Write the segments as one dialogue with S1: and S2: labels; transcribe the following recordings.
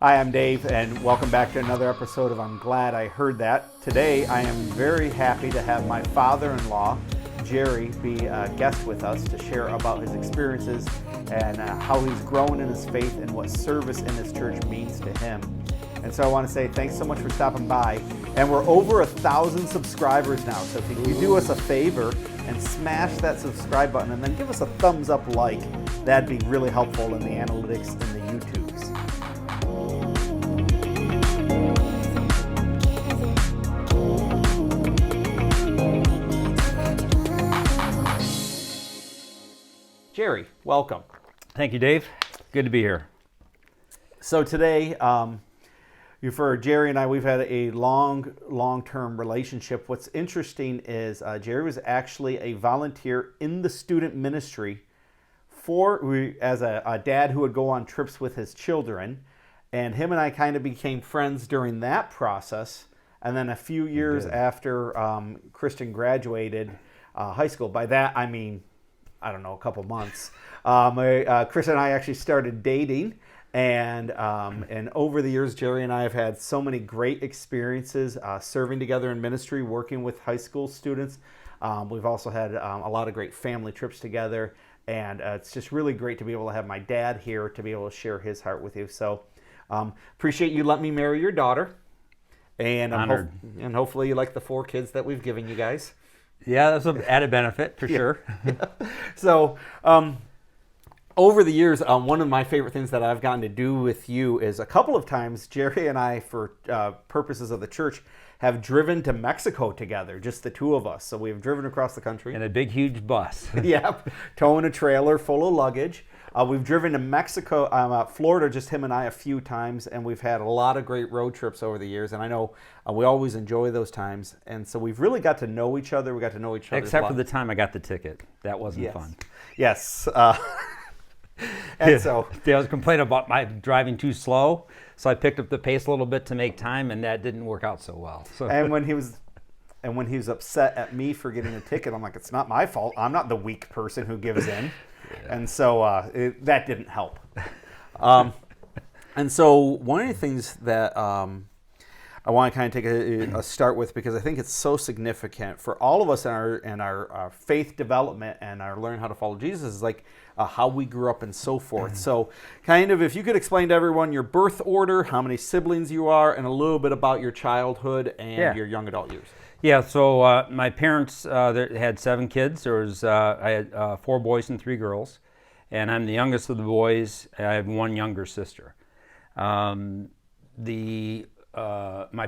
S1: Hi, I'm Dave, and welcome back to another episode of I'm Glad I Heard That. Today, I am very happy to have my father-in-law, Jerry, be a guest with us to share about his experiences and how he's grown in his faith and what service in his church means to him. And so I want to say thanks so much for stopping by. And we're over 1,000 subscribers now, so if you could do us a favor and smash that subscribe button and then give us a thumbs up like, that'd be really helpful in the analytics and the YouTubes. Jerry, welcome.
S2: Thank you, Dave. Good to be here.
S1: So today, for Jerry and I, we've had a long-term relationship. What's interesting is Jerry was actually a volunteer in the student ministry as a dad who would go on trips with his children. And him and I kind of became friends during that process. And then a few years after Kristen graduated high school, by that I mean, I don't know, a couple months, Chris and I actually started dating. And over the years, Jerry and I have had so many great experiences serving together in ministry, working with high school students. We've also had a lot of great family trips together. And it's just really great to be able to have my dad here to be able to share his heart with you. So appreciate you letting me marry your daughter. And
S2: honored.
S1: And hopefully you like the 4 kids that we've given you guys.
S2: Yeah, that's an added benefit for sure.
S1: Yeah. So over the years, one of my favorite things that I've gotten to do with you is a couple of times, Jerry and I, for purposes of the church, have driven to Mexico together, just the two of us. So we've driven across the country.
S2: In a big, huge bus.
S1: Yep, towing a trailer full of luggage. We've driven to Mexico, Florida, just him and I, a few times, and we've had a lot of great road trips over the years. And I know we always enjoy those times. And so we've really got to know each other. We got to know each other.
S2: Except for the time I got the ticket. That wasn't fun.
S1: Yes. And so
S2: I was complaining about my driving too slow, so I picked up the pace a little bit to make time, and that didn't work out so well. So.
S1: And when he was upset at me for getting a ticket, I'm like, it's not my fault. I'm not the weak person who gives in. Yeah. And so that didn't help. And so one of the things that I want to kind of take a start with, because I think it's so significant for all of us in our faith development and our learning how to follow Jesus, is like how we grew up and so forth. So kind of if you could explain to everyone your birth order, how many siblings you are, and a little bit about your childhood and your young adult years.
S2: Yeah, so my parents had 7 kids. I had 4 boys and 3 girls, and I'm the youngest of the boys. I have 1 younger sister. My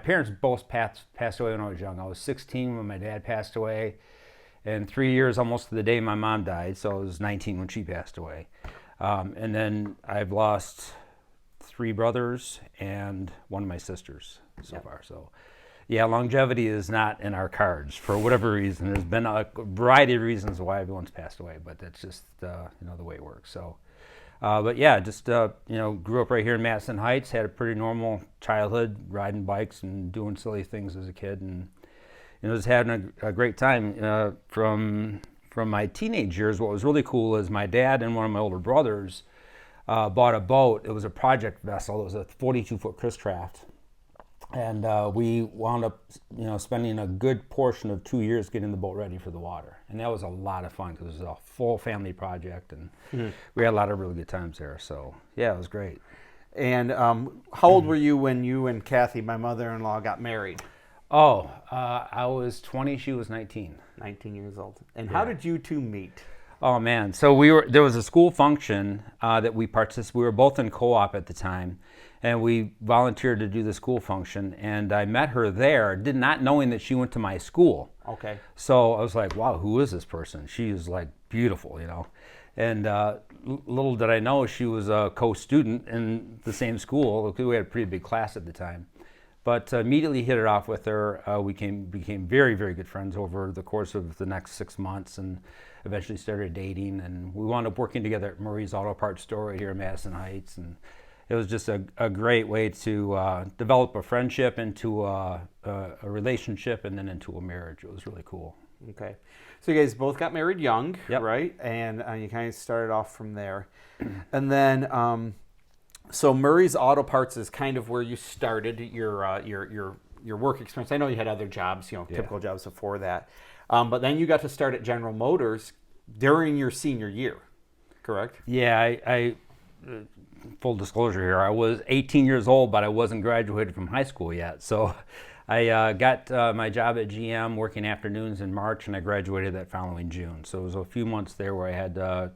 S2: parents both passed away when I was young. I was 16 when my dad passed away, and 3 years almost to the day my mom died, so I was 19 when she passed away. And then I've lost 3 brothers and 1 of my sisters so far. So, yeah, longevity is not in our cards for whatever reason. There's been a variety of reasons why everyone's passed away, but that's just the way it works. So. But yeah, just grew up right here in Madison Heights. Had a pretty normal childhood, riding bikes and doing silly things as a kid, and just having a great time. From my teenage years, what was really cool is my dad and one of my older brothers bought a boat. It was a project vessel. It was a 42-foot Chris-Craft, and we wound up spending a good portion of 2 years getting the boat ready for the water. And that was a lot of fun because it was a full family project, and we had a lot of really good times there. So, yeah, it was great.
S1: And how old were you when you and Kathy, my mother-in-law, got married?
S2: Oh, I was 20, she was 19.
S1: 19 years old. And how did you two meet?
S2: Oh, man. So there was a school function that we participated. We were both in co-op at the time, and we volunteered to do the school function. And I met her there, not knowing that she went to my school.
S1: Okay.
S2: So I was like, wow, who is this person? She is like beautiful, And little did I know she was a co-student in the same school. We had a pretty big class at the time. But immediately hit it off with her. We became very, very good friends over the course of the next 6 months, and eventually started dating. And we wound up working together at Murray's Auto Parts store right here in Madison Heights. And it was just a great way to develop a friendship into a relationship and then into a marriage. It was really cool.
S1: Okay. So you guys both got married young,
S2: Yep.
S1: right? And you kind of started off from there. And then So Murray's Auto Parts is kind of where you started your work experience. I know you had other jobs, typical jobs before that, but then you got to start at General Motors during your senior year, correct?
S2: Yeah, I full disclosure here, I was 18 years old, but I wasn't graduated from high school yet. So I got my job at GM working afternoons in March, and I graduated that following June. So it was a few months there where I had to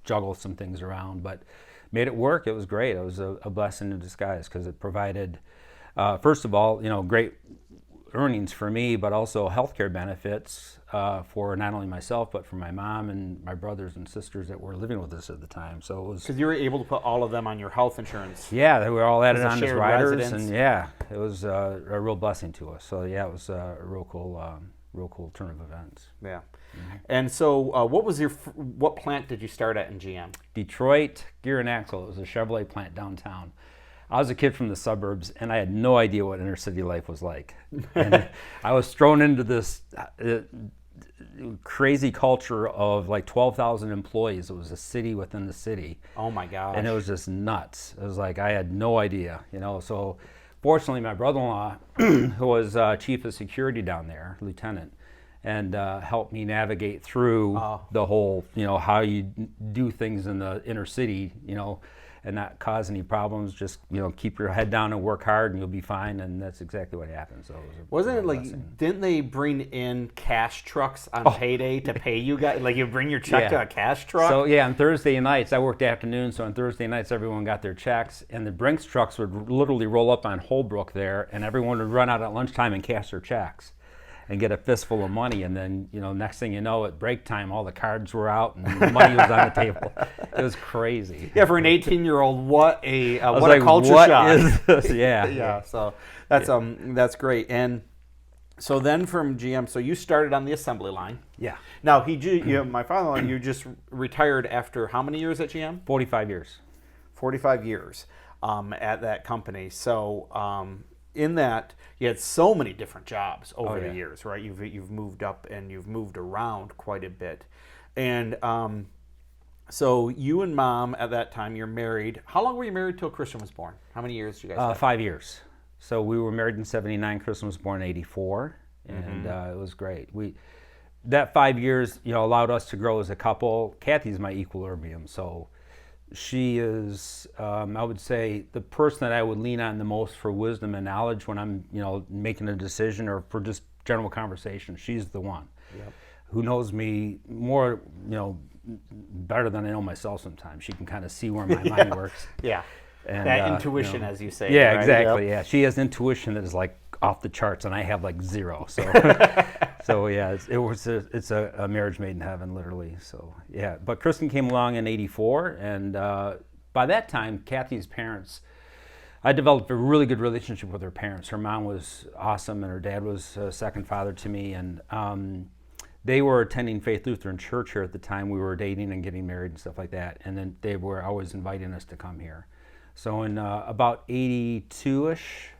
S2: juggle some things around, but made it work. It was great. It was a blessing in disguise because it provided, first of all, great earnings for me, but also healthcare benefits for not only myself, but for my mom and my brothers and sisters that were living with us at the time. So it was,
S1: because you were able to put all of them on your health insurance.
S2: yeah, they were all added on as
S1: shared
S2: riders,
S1: residence.
S2: and yeah, it was a real blessing to us. So yeah, it was a real cool turn of events.
S1: Yeah. And so what plant did you start at in GM?
S2: Detroit Gear and Axle. It was a Chevrolet plant downtown. I was a kid from the suburbs, and I had no idea what inner city life was like. And I was thrown into this crazy culture of like 12,000 employees. It was a city within the city.
S1: Oh my gosh.
S2: And it was just nuts. It was like I had no idea, So fortunately, my brother-in-law, who was chief of security down there, lieutenant, and helped me navigate through the whole, how you do things in the inner city, and not cause any problems. Just keep your head down and work hard, and you'll be fine. And that's exactly what happened. So
S1: wasn't it like
S2: blessing.
S1: Didn't they bring in cash trucks on payday to pay you guys? Like you bring your check to a cash truck.
S2: So yeah, on Thursday nights I worked afternoons. So on Thursday nights everyone got their checks, and the Brinks trucks would literally roll up on Holbrook there, and everyone would run out at lunchtime and cash their checks and get a fistful of money, and then next thing you know, at break time, all the cards were out and the money was on the table. It was crazy.
S1: Yeah, for an 18-year-old, what a culture
S2: what
S1: shock!
S2: Is this? Yeah,
S1: yeah. So that's great. And so then from GM, so you started on the assembly line.
S2: Yeah.
S1: Now my father-in-law, you just retired after how many years at GM?
S2: 45 years.
S1: 45 years at that company. So. In that, you had so many different jobs over the years, right? You've moved up and you've moved around quite a bit, and so you and Mom at that time, you're married. How long were you married till Christian was born? How many years did you guys have?
S2: 5 years. So we were married in '79. Christian was born in '84, and it was great. That 5 years, allowed us to grow as a couple. Kathy's my equilibrium, so. She is, I would say, the person that I would lean on the most for wisdom and knowledge when I'm, making a decision or for just general conversation. She's the one who knows me more, better than I know myself sometimes. She can kind of see where my mind works.
S1: Yeah.
S2: And,
S1: that intuition, as you say.
S2: Yeah,
S1: right?
S2: exactly. Yep. Yeah, she has intuition that is like off the charts, and I have like zero. So, so yeah, it's a marriage made in heaven, literally. So yeah, but Kristen came along in '84, and by that time, Kathy's parents, I developed a really good relationship with her parents. Her mom was awesome, and her dad was a second father to me, and they were attending Faith Lutheran Church here at the time. We were dating and getting married and stuff like that, and then they were always inviting us to come here. So in about 82-ish,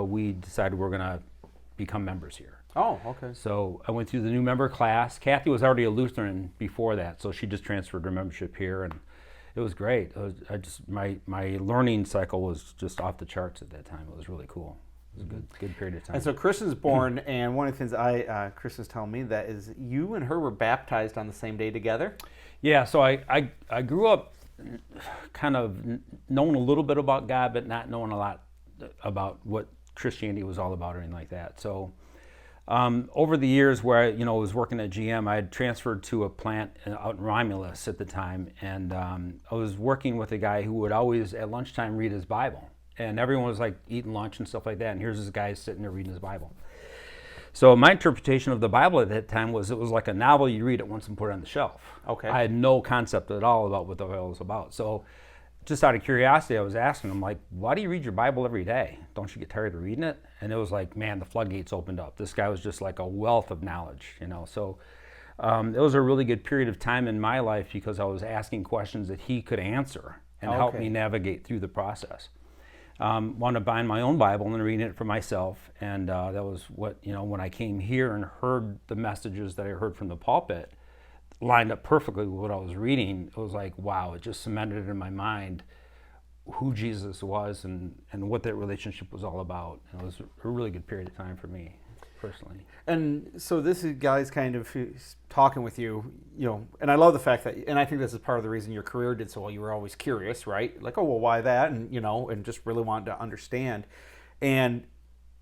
S2: we decided we're going to become members here.
S1: Oh, okay.
S2: So I went through the new member class. Kathy was already a Lutheran before that, so she just transferred her membership here, and it was great. My learning cycle was just off the charts at that time. It was really cool. It was a good period of time.
S1: And so Kristen's born, and one of the things Kristen's telling me that is you and her were baptized on the same day together?
S2: Yeah, so I grew up kind of knowing a little bit about God, but not knowing a lot about what Christianity was all about or anything like that. So over the years where I was working at GM, I had transferred to a plant out in Romulus at the time, and I was working with a guy who would always at lunchtime read his Bible, and everyone was like eating lunch and stuff like that, and here's this guy sitting there reading his Bible. So my interpretation of the Bible at that time was it was like a novel you read it once and put it on the shelf.
S1: Okay.
S2: I had no concept at all about what the Bible was about. So just out of curiosity, I was asking him, like, why do you read your Bible every day? Don't you get tired of reading it? And it was like, man, the floodgates opened up. This guy was just like a wealth of knowledge, So it was a really good period of time in my life because I was asking questions that he could answer and help me navigate through the process. Wound up buying my own Bible and reading it for myself, and that was what, when I came here and heard the messages that I heard from the pulpit lined up perfectly with what I was reading. It was like, wow, it just cemented in my mind who Jesus was and what that relationship was all about. And it was a really good period of time for me personally.
S1: And so this is guys kind of talking with you, and I love the fact that, and I think this is part of the reason your career did so well. You were always curious, right? Like, oh, well, why that? And, and just really wanted to understand. And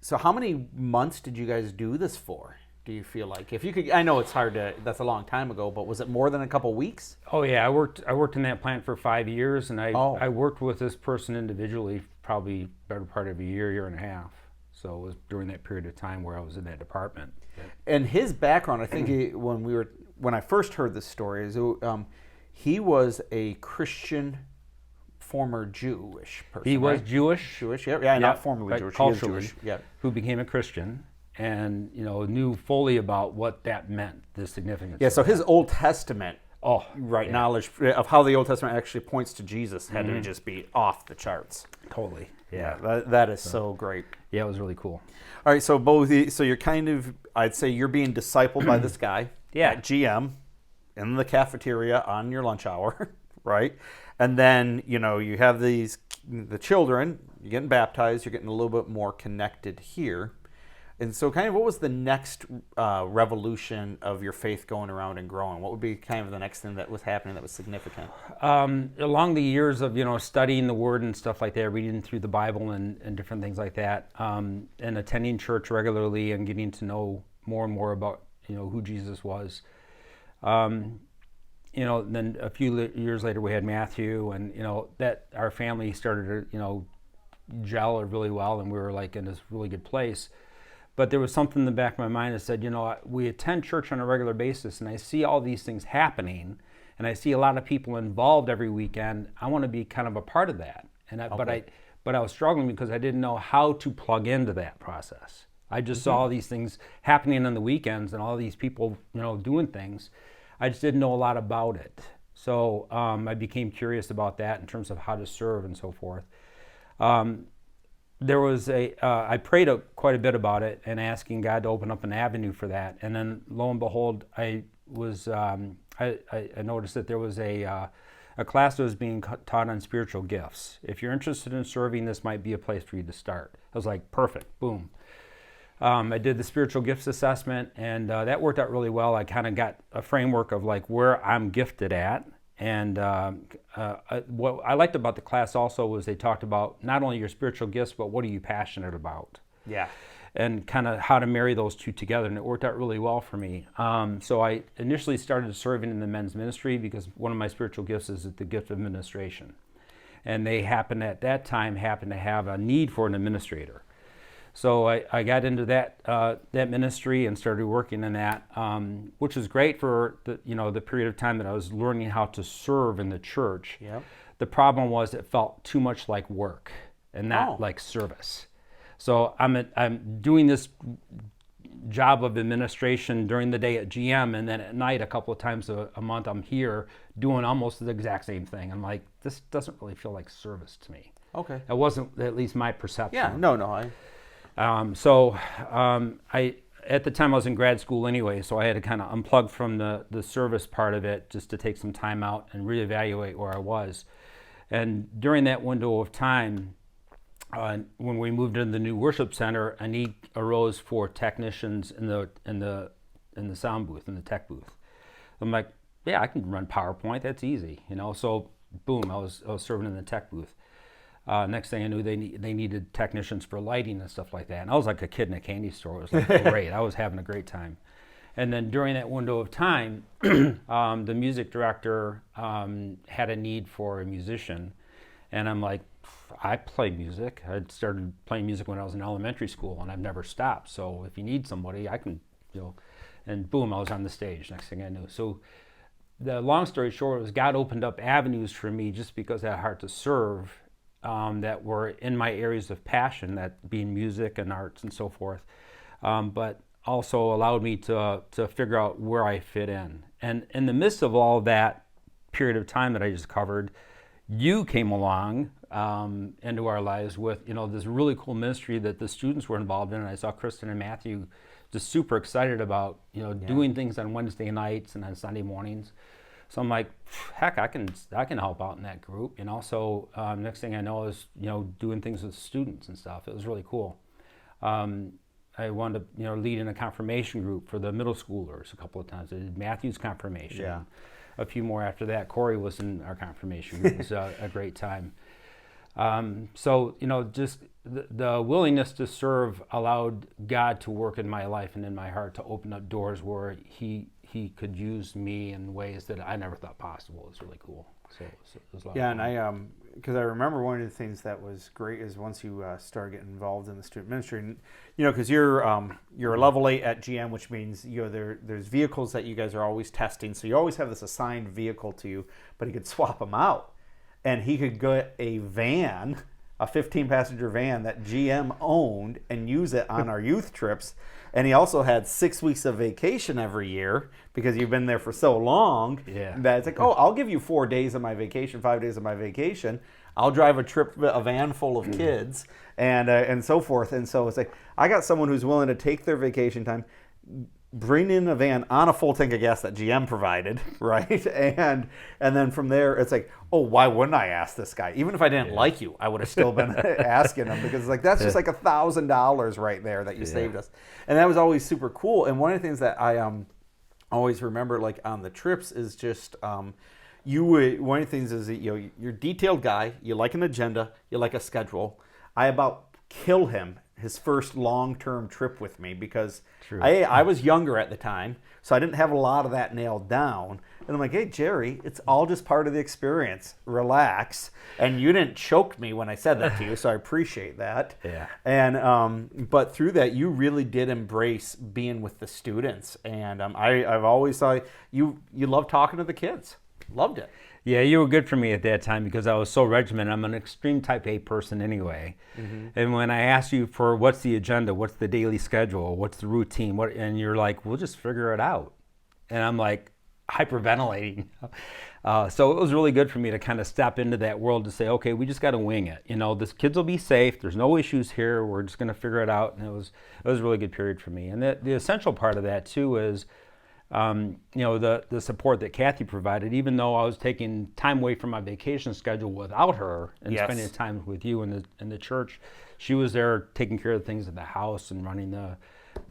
S1: so how many months did you guys do this for? Do you feel like, if you could, I know it's hard to, that's a long time ago, but was it more than a couple weeks?
S2: Oh yeah, I worked in that plant for 5 years, and I worked with this person individually probably better part of a year and a half. So it was during that period of time where I was in that department.
S1: And his background, I think when I first heard this story, is he was a Christian, former Jewish person.
S2: He was
S1: right?
S2: Jewish.
S1: Yeah, not formerly Jewish.
S2: Culturally,
S1: Jewish. Yeah.
S2: Who became a Christian, and knew fully about what that meant, the significance.
S1: Yeah. So his Old Testament. Knowledge of how the Old Testament actually points to Jesus had to just be off the charts.
S2: Totally.
S1: Yeah, that is so great.
S2: Yeah, it was really cool.
S1: All right, so you're kind of, I'd say you're being discipled by this guy at GM in the cafeteria on your lunch hour, right? And then, you have the children, you're getting baptized, you're getting a little bit more connected here. And so kind of what was the next revolution of your faith going around and growing? What would be kind of the next thing that was happening that was significant?
S2: Along the years of, studying the Word and stuff like that, reading through the Bible and different things like that, and attending church regularly and getting to know more and more about, who Jesus was. Then a few years later we had Matthew, and, that our family started to, gel really well, and we were like in this really good place. But there was something in the back of my mind that said, we attend church on a regular basis, and I see all these things happening, and I see a lot of people involved every weekend. I want to be kind of a part of that. And but I was struggling because I didn't know how to plug into that process. I just saw all these things happening on the weekends and all these people, doing things. I just didn't know a lot about it. So I became curious about that in terms of how to serve and so forth. There was I prayed quite a bit about it and asking God to open up an avenue for that. And then lo and behold, I noticed that there was a class that was being taught on spiritual gifts. If you're interested in serving, this might be a place for you to start. I was like, perfect, boom. I did the spiritual gifts assessment, and that worked out really well. I kind of got a framework of like where I'm gifted at. And what I liked about the class also was they talked about not only your spiritual gifts, but what are you passionate about? Yeah. And kind of how to marry those two together. And it worked out really well for me. So I initially started serving in the men's ministry because one of my spiritual gifts is the gift of administration. And they at that time happened to have a need for an administrator. So I got into that ministry and started working in that, which was great for the period of time that I was learning how to serve in the church. Yep. The problem was it felt too much like work and not like service. So I'm doing this job of administration during the day at GM, and then at night a couple of times a month I'm here doing almost the exact same thing. I'm like, this doesn't really feel like service to me. Okay. It wasn't at least my perception.
S1: Yeah. No.
S2: I at the time I was in grad school anyway, so I had to kind of unplug from the service part of it just to take some time out and reevaluate where I was. And during that window of time, when we moved into the new worship center, a need arose for technicians in the sound booth, in the tech booth. I'm like, yeah, I can run PowerPoint. That's easy, So boom, I was serving in the tech booth. Next thing I knew, they needed technicians for lighting and stuff like that. And I was like a kid in a candy store. It was like great. I was having a great time. And then during that window of time, the music director had a need for a musician. And I'm like, I play music. I started playing music when I was in elementary school, and I've never stopped. So if you need somebody, I can, and boom, I was on the stage. Next thing I knew. So the long story short was God opened up avenues for me just because I had a heart to serve. That were in my areas of passion, that being music and arts and so forth, but also allowed me to figure out where I fit in. And in the midst of all that period of time that I just covered, you came along into our lives with this really cool ministry that the students were involved in. And I saw Kristen and Matthew just super excited about doing things on Wednesday nights and on Sunday mornings. So I'm like, heck, I can help out in that group. So next thing I know is, doing things with students and stuff. It was really cool. I wound up, leading a confirmation group for the middle schoolers a couple of times. I did Matthew's confirmation.
S1: Yeah.
S2: A few more after that. Corey was in our confirmation group. It was a great time. So, just the willingness to serve allowed God to work in my life and in my heart to open up doors where he could use me in ways that I never thought possible. It was really cool. So it was a lot of fun.
S1: And because I remember one of the things that was great is once you start getting involved in the student ministry, and, because you're a level 8 at GM, which means there's vehicles that you guys are always testing, so you always have this assigned vehicle to you, but he could swap them out, and he could get a van, a 15-passenger van that GM owned, and use it on our youth trips. And he also had 6 weeks of vacation every year because you've been there for so long.
S2: Yeah.
S1: That it's like, oh, I'll give you 4 days of my vacation, 5 days of my vacation. I'll drive a van full of kids and so forth. And so it's like, I got someone who's willing to take their vacation time, bring in a van on a full tank of gas that GM provided, right? And then from there, it's like, oh, why wouldn't I ask this guy? Even if I didn't like you, I would have still been asking him, because it's like, that's just like $1,000 right there that you saved us. And that was always super cool. And one of the things that I always remember, like on the trips, is just one of the things is that, you're a detailed guy, you like an agenda, you like a schedule. I about kill him his first long-term trip with me because I was younger at the time, so I didn't have a lot of that nailed down. And I'm like, hey, Jerry, it's all just part of the experience. Relax. And you didn't choke me when I said that to you, so I appreciate that.
S2: Yeah.
S1: And but through that, you really did embrace being with the students. And I've always thought you love talking to the kids. Loved it.
S2: Yeah, you were good for me at that time because I was so regimented. I'm an extreme type A person anyway. Mm-hmm. And when I asked you for what's the agenda, what's the daily schedule, what's the routine, and you're like, we'll just figure it out. And I'm like hyperventilating. So it was really good for me to kind of step into that world to say, okay, we just got to wing it. This kids will be safe. There's no issues here. We're just going to figure it out. And it was a really good period for me. And the essential part of that too is, the support that Kathy provided, even though I was taking time away from my vacation schedule without her and spending time with you in the church, she was there taking care of the things at the house and running the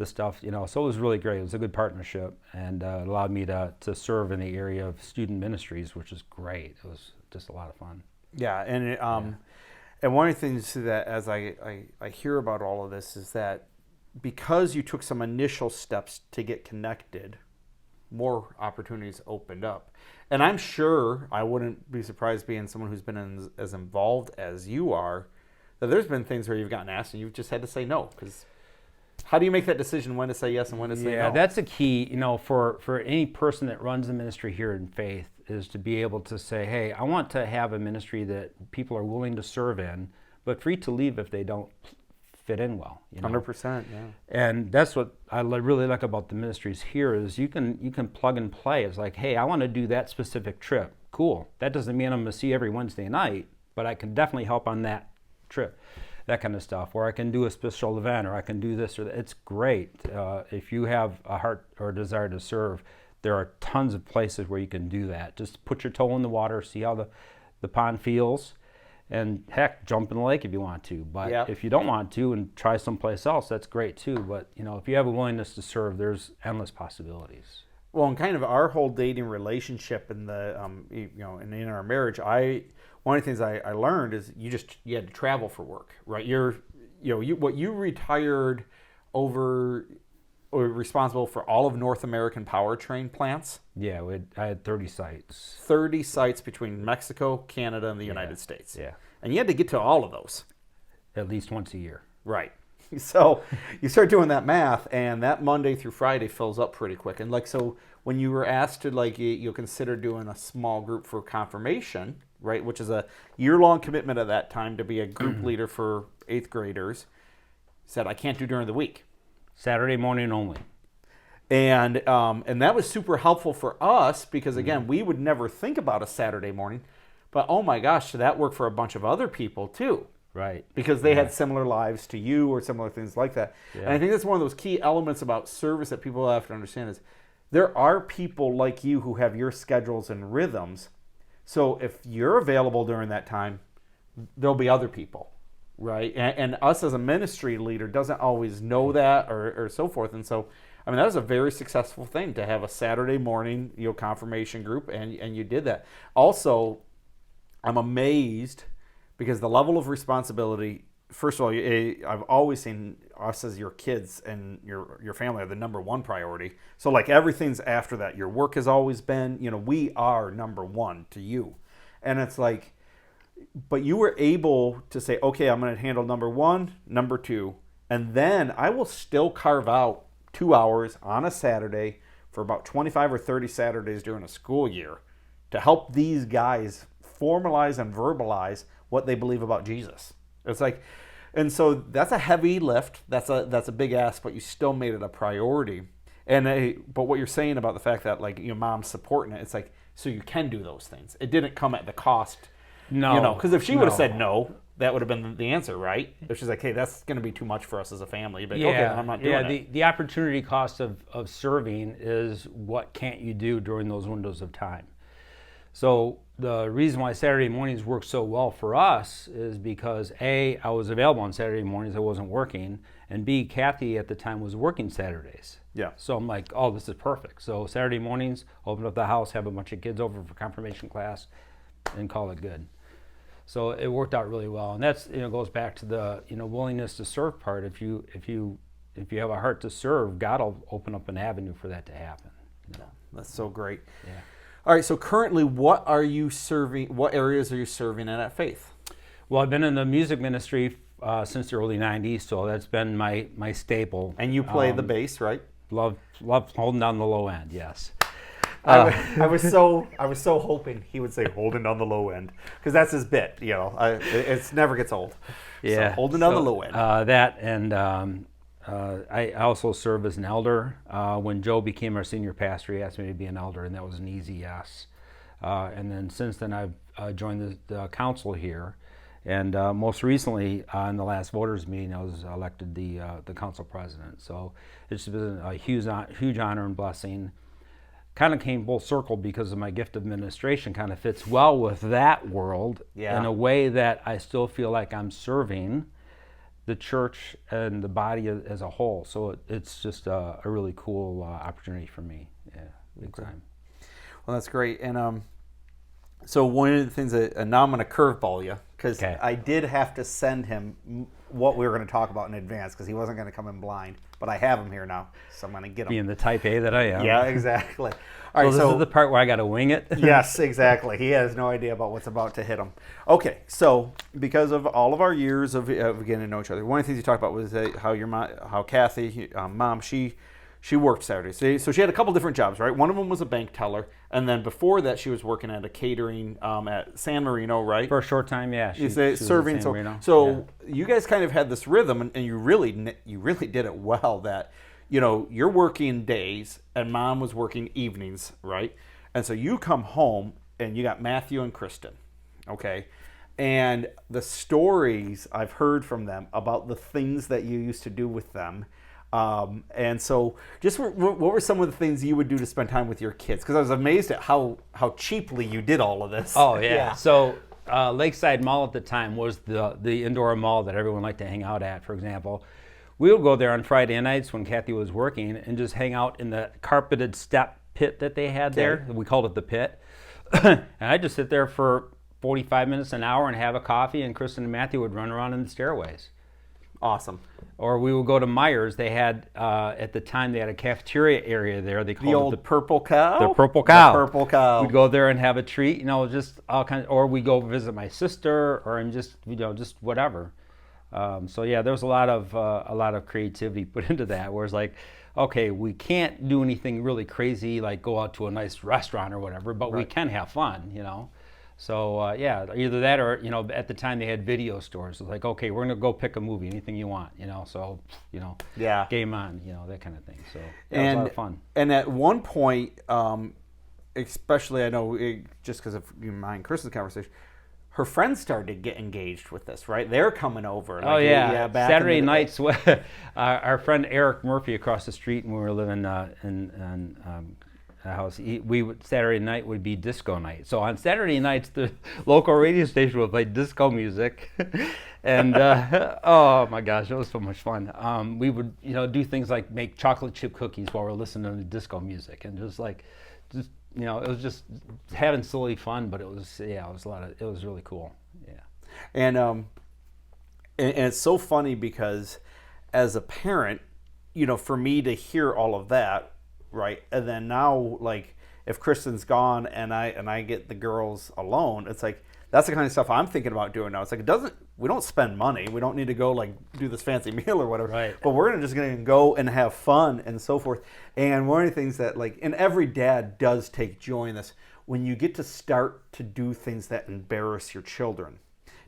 S2: stuff, so it was really great. It was a good partnership, and it allowed me to serve in the area of student ministries, which is great. It was just a lot of fun.
S1: Yeah, and and one of the things that as I hear about all of this is that because you took some initial steps to get connected, more opportunities opened up. And I'm sure, I wouldn't be surprised being someone who's been as involved as you are, that there's been things where you've gotten asked and you've just had to say no. Because how do you make that decision when to say yes and when to say no?
S2: Yeah, that's a key, for any person that runs a ministry here in Faith, is to be able to say, hey, I want to have a ministry that people are willing to serve in, but free to leave if they don't fit in well.
S1: 100%, yeah.
S2: And that's what I really like about the ministries here is you can plug and play. It's like, hey, I want to do that specific trip. Cool. That doesn't mean I'm going to see you every Wednesday night, but I can definitely help on that trip, that kind of stuff. Or I can do a special event, or I can do this or that. It's great. If you have a heart or a desire to serve, there are tons of places where you can do that. Just put your toe in the water, see how the pond feels. And heck, jump in the lake if you want to. But if you don't want to and try someplace else, that's great too. But if you have a willingness to serve, there's endless possibilities.
S1: Well, in kind of our whole dating relationship and the and in our marriage, one of the things I learned is you had to travel for work, right? You retired over, or responsible for all of North American powertrain plants.
S2: Yeah, I had 30 sites.
S1: 30 sites between Mexico, Canada, and the United States.
S2: Yeah.
S1: And you had to get to all of those.
S2: At least once a year.
S1: Right. So you start doing that math, and that Monday through Friday fills up pretty quick. And so when you were asked to you'll consider doing a small group for confirmation, right, which is a year-long commitment at that time to be a group leader for 8th graders, said, I can't do during the week.
S2: Saturday morning only.
S1: And that was super helpful for us because, again, we would never think about a Saturday morning. But, oh, my gosh, did that work for a bunch of other people, too?
S2: Right.
S1: Because they had similar lives to you or similar things like that. Yeah. And I think that's one of those key elements about service that people have to understand is there are people like you who have your schedules and rhythms. So if you're available during that time, there'll be other people, right? And us as a ministry leader doesn't always know that or so forth. And so, I mean, that was a very successful thing to have a Saturday morning, confirmation group, and you did that. Also, I'm amazed because the level of responsibility, first of all, I've always seen us as your kids and your family are the number one priority. So like everything's after that. Your work has always been, we are number one to you. And it's like, but you were able to say, okay, I'm going to handle number one, number two, and then I will still carve out 2 hours on a Saturday for about 25 or 30 Saturdays during a school year to help these guys formalize and verbalize what they believe about Jesus. It's like, and so that's a heavy lift. That's a big ask, but you still made it a priority. But what you're saying about the fact that like your mom's supporting it, it's like, so you can do those things. It didn't come at the cost.
S2: No.
S1: Because if she would have said no, that would have been the answer, right? If she's like, hey, that's going to be too much for us as a family. But okay, then I'm not doing it.
S2: The opportunity cost of serving is what can't you do during those windows of time. So the reason why Saturday mornings work so well for us is because A, I was available on Saturday mornings, I wasn't working, and B, Kathy at the time was working Saturdays.
S1: Yeah.
S2: So I'm like, oh, this is perfect. So Saturday mornings, open up the house, have a bunch of kids over for confirmation class, and call it good. So it worked out really well, and that's goes back to the willingness to serve part. If you have a heart to serve, God will open up an avenue for that to happen.
S1: Yeah, that's so great.
S2: Yeah.
S1: All right. So currently, what are you serving? What areas are you serving in at Faith?
S2: Well, I've been in the music ministry since the early '90s, so that's been my staple.
S1: And you play the bass, right?
S2: Love holding down the low end. Yes.
S1: I was so hoping he would say holding down the low end because that's his bit. It never gets old.
S2: Yeah,
S1: so holding down the low end.
S2: That and I also serve as an elder. When Joe became our senior pastor, he asked me to be an elder, and that was an easy yes. And then since then, I've joined the council here, and most recently in the last voters meeting, I was elected the council president. So it's been a huge honor and blessing. Kind of came full circle because of my gift of administration kind of fits well with that world in a way that I still feel like I'm serving the church and the body as a whole. So it's just a really cool opportunity for me. Yeah, big time.
S1: Well, that's great. And so one of the things that, and now I'm going to curveball you because I did have to send him what we were going to talk about in advance because he wasn't going to come in blind. But I have him here now, so I'm going to get him.
S2: Being the type A that I am.
S1: Yeah, exactly. All
S2: right,
S1: right,
S2: so this is the part where I got to wing it?
S1: Yes, exactly. He has no idea about what's about to hit him. Okay, so because of all of our years of getting to know each other, one of the things you talked about was how Kathy, mom, she worked Saturdays. So she had a couple different jobs, right? One of them was a bank teller, and then before that, she was working at a catering at San Marino, right?
S2: For a short time, yeah.
S1: She was serving. So you guys kind of had this rhythm, and you really did it well. That you're working days, and mom was working evenings, right? And so you come home, and you got Matthew and Kristen, okay? And the stories I've heard from them about the things that you used to do with them. And so just what were some of the things you would do to spend time with your kids? Because I was amazed at how cheaply you did all of this.
S2: Oh, yeah. So Lakeside Mall at the time was the indoor mall that everyone liked to hang out at, for example. We would go there on Friday nights when Kathy was working and just hang out in the carpeted step pit that they had there. We called it the pit. And I'd just sit there for 45 minutes, an hour, and have a coffee, and Kristen and Matthew would run around in the stairways.
S1: Awesome.
S2: Or we would go to Myers. They had, at the time, they had a cafeteria area there. They called it the
S1: Purple Cow?
S2: The Purple Cow.
S1: The Purple Cow.
S2: We'd go there and have a treat, just all kinds, or we'd go visit my sister, or just whatever. So yeah, there was a lot of creativity put into that, where it's like, okay, we can't do anything really crazy, like go out to a nice restaurant or whatever, but we can have fun, So yeah, either that or at the time they had video stores. It was like, okay, we're gonna go pick a movie, anything you want, So game on, that kind of thing. So yeah, it was a lot of fun.
S1: And at one point, especially I know just because of my and Chris's conversation, her friends started to get engaged with this, right? They're coming over.
S2: Oh yeah,
S1: back
S2: Saturday
S1: in the-
S2: nights. Our friend Eric Murphy across the street, when we were living in a house, Saturday night would be disco night. So on Saturday nights, the local radio station would play disco music, and oh my gosh, it was so much fun. We would do things like make chocolate chip cookies while we're listening to disco music, and just it was just having silly fun, but it was it was really cool. Yeah.
S1: And it's so funny because as a parent, for me to hear all of that, right, and then now, like, if Kristen's gone and I get the girls alone, it's like that's the kind of stuff I'm thinking about doing now. It's like we don't spend money. We don't need to go like do this fancy meal or whatever.
S2: Right.
S1: But we're just gonna go and have fun and so forth. And one of the things that, like, and every dad does take joy in this, when you get to start to do things that embarrass your children.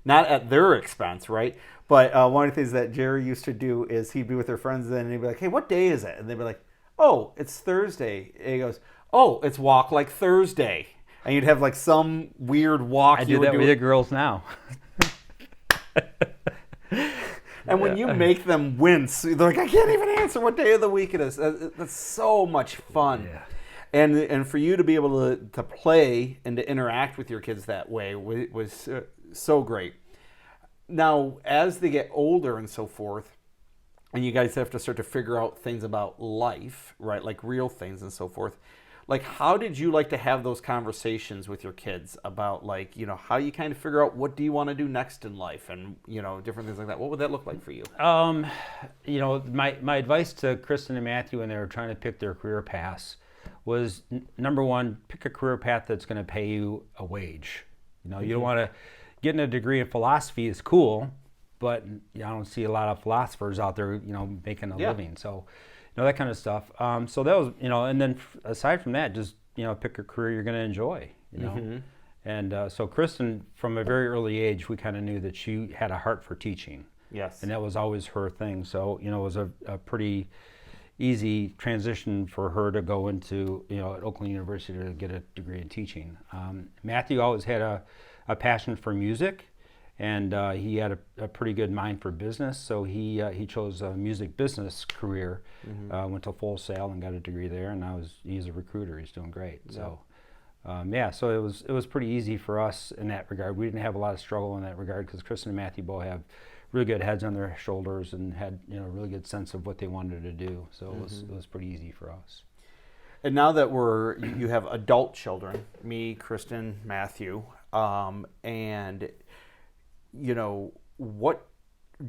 S1: Not at their expense, right? But one of the things that Jerry used to do is he'd be with their friends and he'd be like, "Hey, what day is it?" And they'd be like, "Oh, it's Thursday." And he goes, "Oh, it's Walk Like Thursday." And you'd have like some weird walk.
S2: I do that with the girls now.
S1: And when you make them wince, they're like, "I can't even answer what day of the week it is." That's so much fun.
S2: Yeah.
S1: And for you to be able to play and to interact with your kids that way was so great. Now, as they get older and so forth, and you guys have to start to figure out things about life, right? Like real things and so forth. Like, how did you like to have those conversations with your kids about, like, how you kind of figure out what do you want to do next in life and, different things like that? What would that look like for you?
S2: My advice to Kristen and Matthew when they were trying to pick their career paths was, number one, pick a career path that's going to pay you a wage. You don't want to, getting a degree in philosophy is cool, but I don't see a lot of philosophers out there, making a living. So, that kind of stuff. So that was, and then aside from that, just, pick a career you're going to enjoy, And so Kristen, from a very early age, we kind of knew that she had a heart for teaching.
S1: Yes.
S2: And that was always her thing. So, it was a pretty easy transition for her to go into, at Oakland University to get a degree in teaching. Matthew always had a passion for music. And he had a pretty good mind for business, so he chose a music business career. Went to Full Sail and got a degree there, and he's a recruiter. He's doing great. Yeah. So, so it was pretty easy for us in that regard. We didn't have a lot of struggle in that regard because Kristen and Matthew both have really good heads on their shoulders and had a really good sense of what they wanted to do. So it was pretty easy for us.
S1: And now that you have adult children, me, Kristen, Matthew, and what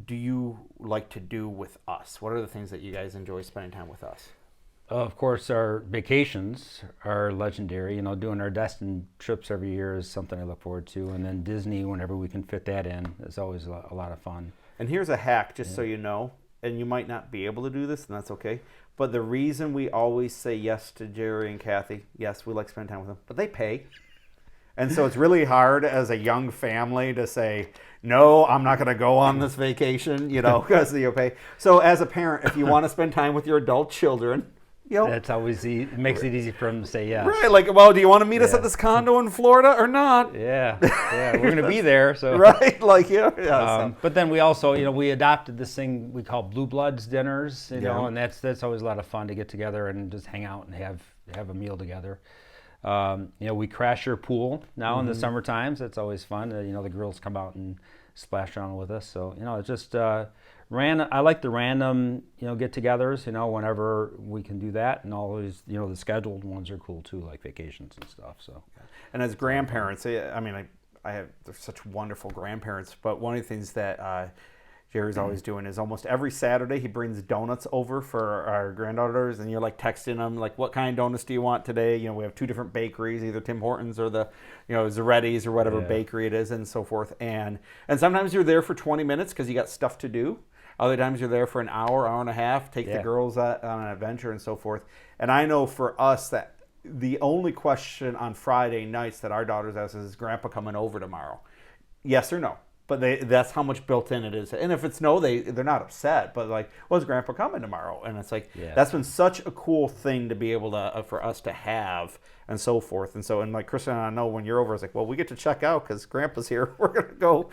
S1: do you like to do with us? What are the things that you guys enjoy spending time with us?
S2: Of course, our vacations are legendary. Doing our destined trips every year is something I look forward to. And then Disney, whenever we can fit that in, is always a lot of fun.
S1: And here's a hack, just so you know, and you might not be able to do this, and that's okay. But the reason we always say yes to Jerry and Kathy, yes, we like spending time with them, but they pay. And so it's really hard as a young family to say, no, I'm not going to go on this vacation, because you'll pay. So as a parent, if you want to spend time with your adult children,
S2: that's always it makes it easy for them to say yes.
S1: Right, like, well, do you want to meet us at this condo in Florida or not?
S2: Yeah, we're going to be there. So
S1: right, like, yeah.
S2: But then we also, we adopted this thing we call Blue Bloods dinners, and that's always a lot of fun to get together and just hang out and have a meal together. We crash your pool now in the summer times. That's always fun. The girls come out and splash around with us. So, it's just random. I like the random, get-togethers, whenever we can do that. And always, the scheduled ones are cool too, like vacations and stuff. So,
S1: and as grandparents, I have such wonderful grandparents. But one of the things that Jerry's always doing is almost every Saturday he brings donuts over for our granddaughters, and you're like texting them like, what kind of donuts do you want today? We have two different bakeries, either Tim Hortons or the Zaretti's or whatever bakery it is, and so forth. And sometimes you're there for 20 minutes because you got stuff to do. Other times you're there for an hour and a half, take the girls on an adventure and so forth. And I know for us that the only question on Friday nights that our daughters ask is Grandpa coming over tomorrow? Yes or no? but that's how much built in it is. And if it's no, they're not upset, but like, well, is Grandpa coming tomorrow? And it's like, that's been such a cool thing to be able to, for us to have and so forth. And so, and like Kristen and I know when you're over, it's like, well, we get to check out because Grandpa's here. We're going to go,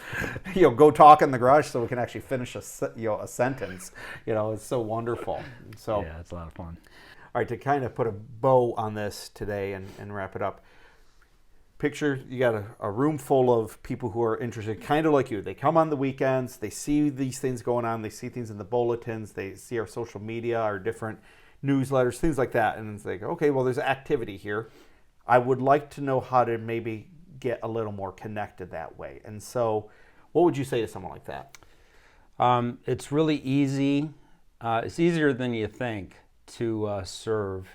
S1: go talk in the garage so we can actually finish a sentence. It's so wonderful. So
S2: yeah, it's a lot of fun.
S1: All right, to kind of put a bow on this today and wrap it up, picture you got a room full of people who are interested, kind of like you. They come on the weekends, they see these things going on, they see things in the bulletins, they see our social media, our different newsletters, things like that, and it's like, okay, well, there's activity here. I would like to know how to maybe get a little more connected that way. And so what would you say to someone like that?
S2: It's really easy. It's easier than you think to serve.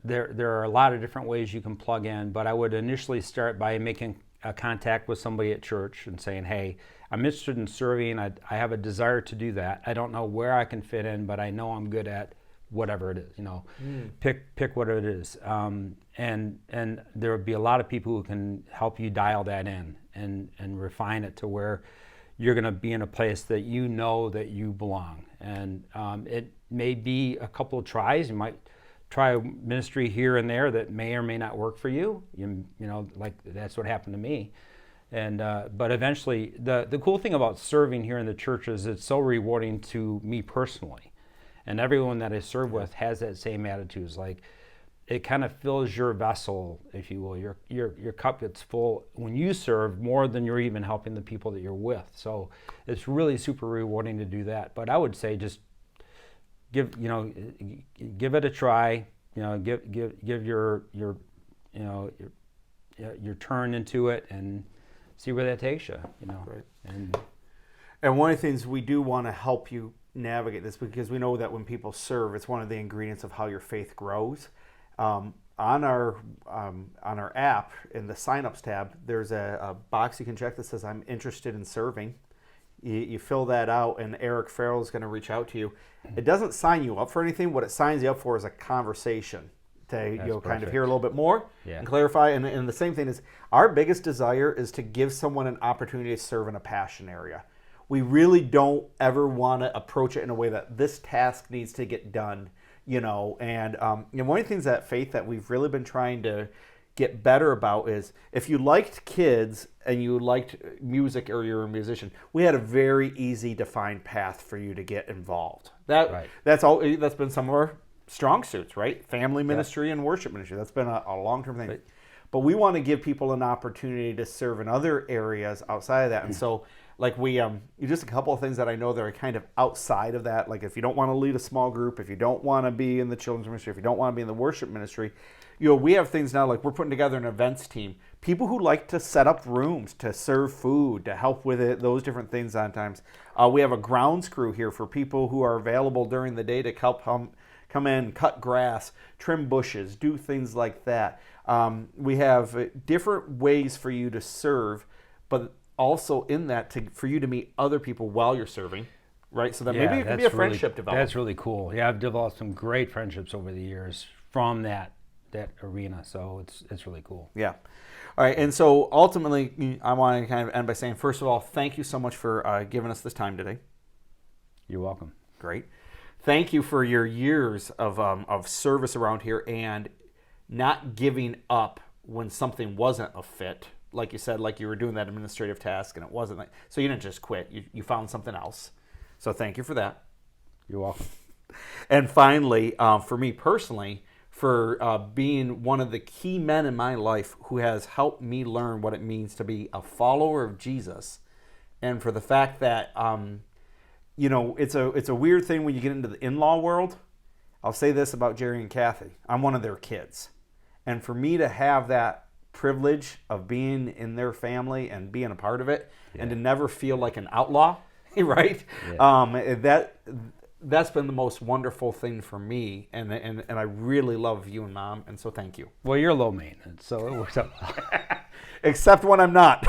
S2: There are a lot of different ways you can plug in, but I would initially start by making a contact with somebody at church and saying, hey, I'm interested in serving. I have a desire to do that. I don't know where I can fit in, but I know I'm good at whatever it is. Pick what it is. And there would be a lot of people who can help you dial that in and refine it to where you're going to be in a place that you know that you belong. And it may be a couple of tries. You might try a ministry here and there that may or may not work for you. Like that's what happened to me. And but eventually, the cool thing about serving here in the church is it's so rewarding to me personally, and everyone that I serve with has that same attitude. It's like it kind of fills your vessel, if you will. Your cup gets full when you serve more than you're even helping the people that you're with. So it's really super rewarding to do that. But I would say just give it a try. Give your turn into it and see where that takes you.
S1: Right. And one of the things we do want to help you navigate this, because we know that when people serve, it's one of the ingredients of how your faith grows. On our app in the signups tab, there's a box you can check that says I'm interested in serving. You fill that out, and Eric Farrell is going to reach out to you. It doesn't sign you up for anything. What it signs you up for is a conversation to kind of hear a little bit more and clarify. And the same thing is, our biggest desire is to give someone an opportunity to serve in a passion area. We really don't ever want to approach it in a way that this task needs to get done, And one of the things that faith that we've really been trying to get better about is, if you liked kids and you liked music or you're a musician, we had a very easy defined path for you to get involved. That's been some of our strong suits, right? Family ministry and worship ministry. That's been a long-term thing. Right. But we want to give people an opportunity to serve in other areas outside of that. And so like we just a couple of things that I know that are kind of outside of that. Like if you don't want to lead a small group, if you don't want to be in the children's ministry, if you don't want to be in the worship ministry, we have things now, like we're putting together an events team. People who like to set up rooms, to serve food, to help with it, those different things sometimes. We have a grounds crew here for people who are available during the day to help come in, cut grass, trim bushes, do things like that. We have different ways for you to serve, but also in that for you to meet other people while you're serving, right? So that maybe it can be a friendship development.
S2: That's really cool. Yeah, I've developed some great friendships over the years from that arena, so it's really cool.
S1: Yeah. All right, and so ultimately, I want to kind of end by saying, first of all, thank you so much for giving us this time today.
S2: You're welcome.
S1: Great. Thank you for your years of service around here and not giving up when something wasn't a fit. Like you said, like you were doing that administrative task and it wasn't so you didn't just quit. You found something else. So thank you for that.
S2: You're welcome.
S1: And finally, for me personally, for being one of the key men in my life who has helped me learn what it means to be a follower of Jesus, and for the fact that it's a weird thing when you get into the in-law world. I'll say this about Jerry and Kathy. I'm one of their kids. And for me to have that privilege of being in their family and being a part of it, and to never feel like an outlaw, right? Yeah. That's been the most wonderful thing for me, and I really love you and Mom, and so thank you.
S2: Well, you're low maintenance, so it works out well.
S1: Except when I'm not.